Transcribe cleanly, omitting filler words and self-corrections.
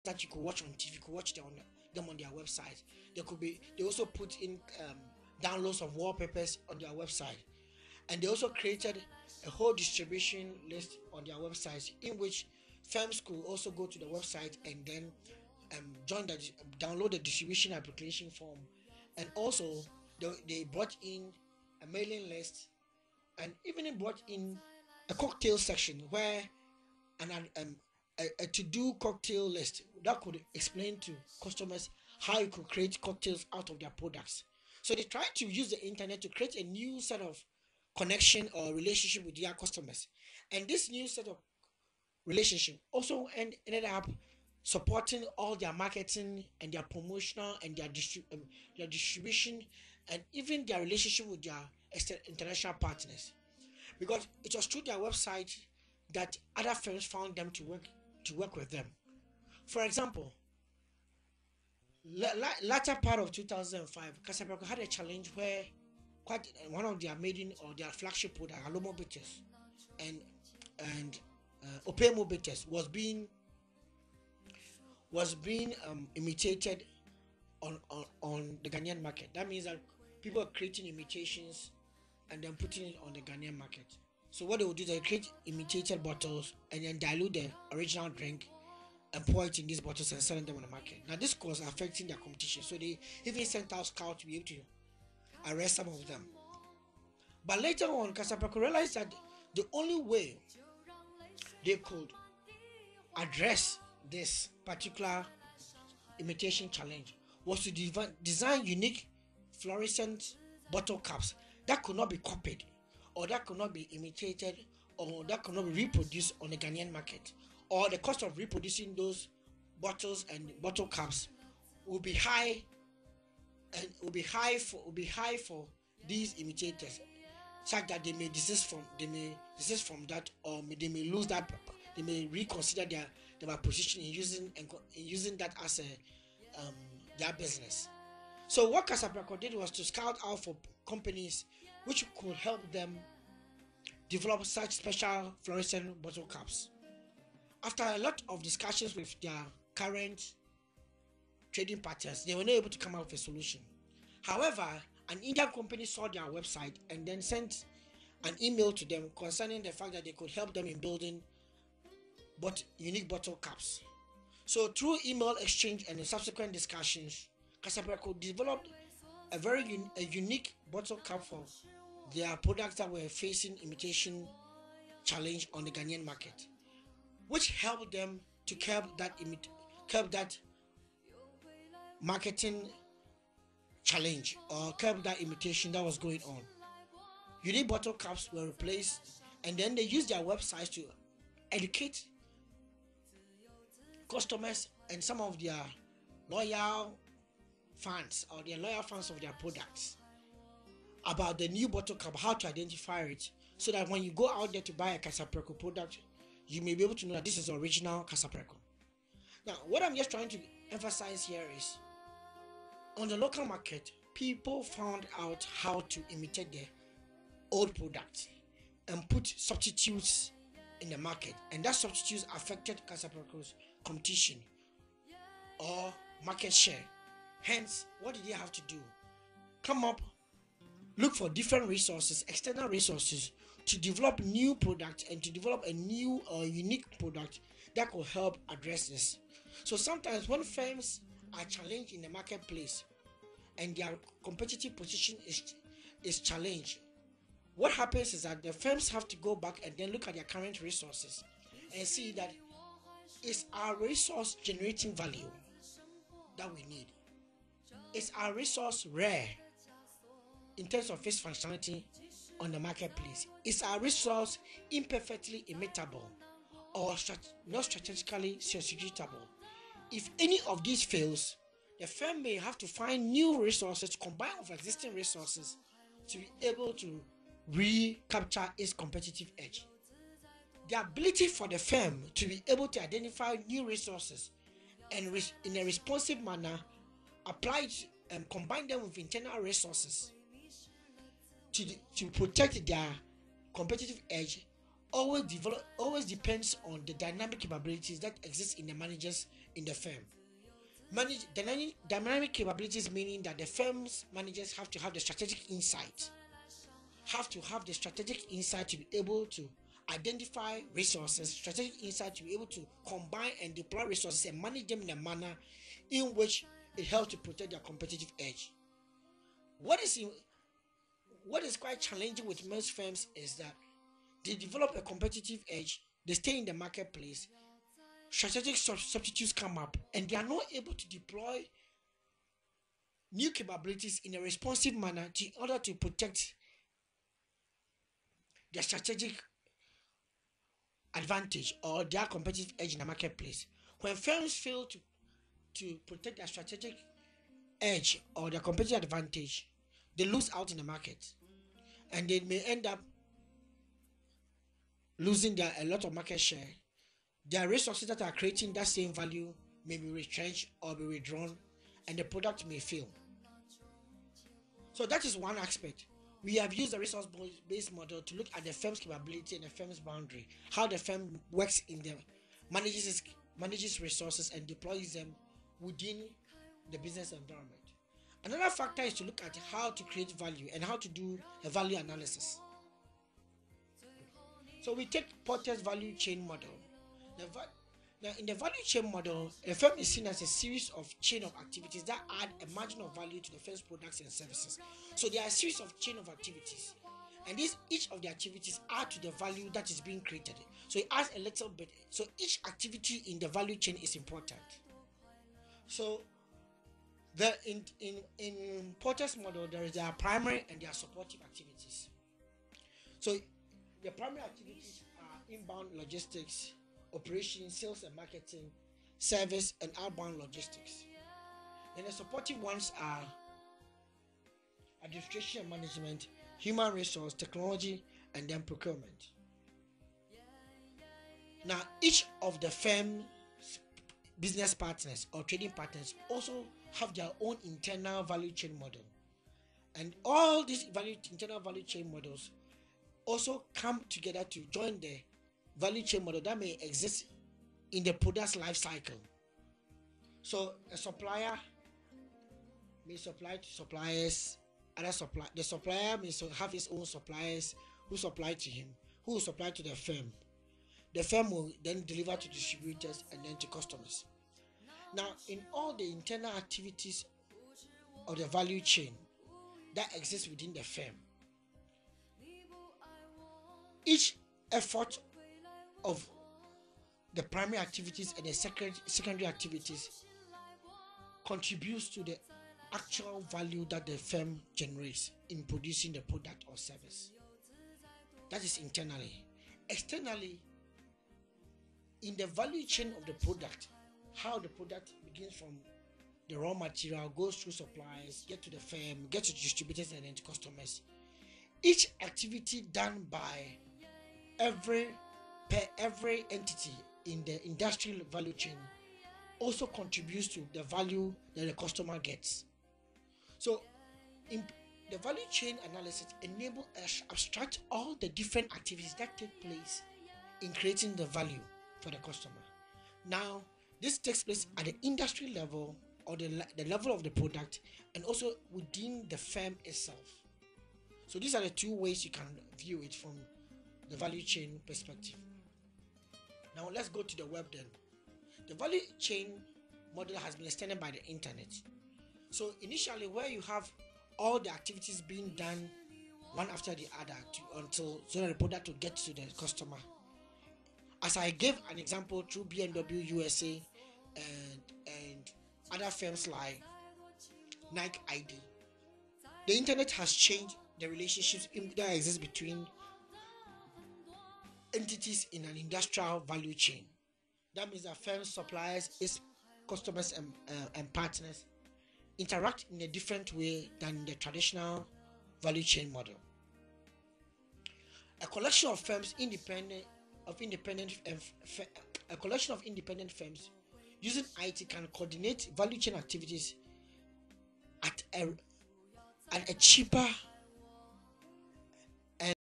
that you could watch on TV, you could watch them on their website. They also put in downloads of wallpapers on their website, and they also created a whole distribution list on their websites in which firms could also go to the website and then join the download the distribution application form, and also they brought in a mailing list, and even it brought in a cocktail section where a to-do cocktail list that could explain to customers how you could create cocktails out of their products. So they tried to use the internet to create a new set of connection or relationship with their customers, and this new set of relationship also ended up supporting all their marketing and their promotional and their distribution, and even their relationship with their international partners, because it was through their website that other firms found them to work with them. For example, latter part of 2005, Casablanca had a challenge where quite one of their maiden or their flagship product, Alomo Bitters, and Opemo Bitters was being imitated on the Ghanaian market. That means that people are creating imitations and then putting it on the Ghanaian market. So what they would do is they create imitated bottles and then dilute the original drink and pour it in these bottles and selling them on the market. Now this was affecting their competition, so they even sent out scouts to be able to arrest some of them. But later on, Casablanca realized that the only way they could address this particular imitation challenge was to design unique fluorescent bottle caps that could not be copied, or that could not be imitated, or that could not be reproduced on the Ghanaian market, or the cost of reproducing those bottles and bottle caps will be high, and will be high for these imitators, such that they may desist from that, or they may lose that. They may reconsider their position in using that as their business. So what Casablanca did was to scout out for companies which could help them develop such special fluorescent bottle caps. After a lot of discussions with their current trading partners, they were not able to come up with a solution. However, an Indian company saw their website and then sent an email to them concerning the fact that they could help them in building unique bottle caps. So through email exchange and subsequent discussions, Casablanca developed a very unique bottle cap for their products that were facing imitation challenge on the Ghanaian market, which helped them to curb that marketing challenge, or curb that imitation that was going on. Unique bottle caps were replaced, and then they used their websites to educate customers and some of their loyal fans of their products about the new bottle cap, how to identify it, so that when you go out there to buy a Casablanca product, you may be able to know that this is original Casablanca. Now, what I'm just trying to emphasize here is, on the local market, people found out how to imitate the old product and put substitutes in the market, and that substitutes affected Casablanca's competition or market share. Hence, what did they have to do? Look for different resources, external resources, to develop new products and to develop a new or unique product that could help address this. So sometimes when firms are challenged in the marketplace and their competitive position is challenged, what happens is that the firms have to go back and then look at their current resources and see that, is our resource generating value that we need? Is our resource rare in terms of its functionality on the marketplace? Is our resource imperfectly imitable or not strategically substitutable? If any of these fails, the firm may have to find new resources to combine with existing resources to be able to recapture its competitive edge. The ability for the firm to be able to identify new resources and in a responsive manner apply and combine them with internal resources to protect their competitive edge always depends on the dynamic capabilities that exist in the managers in the firm. Manage dynamic capabilities, meaning that the firm's managers have to have the strategic insight, to be able to identify resources, strategic insight to be able to combine and deploy resources and manage them in a manner in which it helps to protect their competitive edge. What is quite challenging with most firms is that they develop a competitive edge, they stay in the marketplace, strategic substitutes come up, and they are not able to deploy new capabilities in a responsive manner in order to protect their strategic advantage or their competitive edge in the marketplace. When firms fail to protect their strategic edge or their competitive advantage, they lose out in the market, and they may end up losing a lot of market share. Their resources that are creating that same value may be retrenched or be withdrawn, and the product may fail. So that is one aspect. We have used the resource-based model to look at the firm's capability and the firm's boundary, how the firm works in the manages resources and deploys them within the business environment. Another factor is to look at how to create value and how to do a value analysis. So we take Porter's value chain model. Now, in the value chain model, a firm is seen as a series of chain of activities that add a margin of value to the firm's products and services. So there are a series of chain of activities, and each of the activities add to the value that is being created. So it adds a little bit. So each activity in the value chain is important. So in Porter's model, there are primary and there are supportive activities. So the primary activities are inbound logistics, operations, sales and marketing, service, and outbound logistics. Then the supportive ones are administration and management, human resource, technology, and then procurement. Now, each of the firm's business partners or trading partners also have their own internal value chain model. And all these internal value chain models also come together to join the value chain model that may exist in the product's life cycle. So a supplier may supply to suppliers, the supplier may have his own suppliers who supply to him, who will supply to the firm. The firm will then deliver to distributors and then to customers. Now, in all the internal activities of the value chain that exists within the firm, each effort of the primary activities and the secondary activities contributes to the actual value that the firm generates in producing the product or service. That is internally. Externally, in the value chain of the product, how the product begins from the raw material, goes through suppliers, get to the firm, get to distributors and then to customers. Each activity done by every entity in the industrial value chain also contributes to the value that the customer gets. So in the value chain analysis enables us to abstract all the different activities that take place in creating the value for the customer. Now, this takes place at the industry level or the level of the product, and also within the firm itself. So these are the two ways you can view it from the value chain perspective. Now let's go to the web then. The value chain model has been extended by the internet. So initially, where you have all the activities being done one after the other so that the product will get to the customer. As I gave an example through BMW USA and other firms like Nike ID, the internet has changed the relationships that exist between entities in an industrial value chain. That means that firms, suppliers, its customers and partners interact in a different way than the traditional value chain model. A collection of independent firms using IT can coordinate value chain activities at a cheaper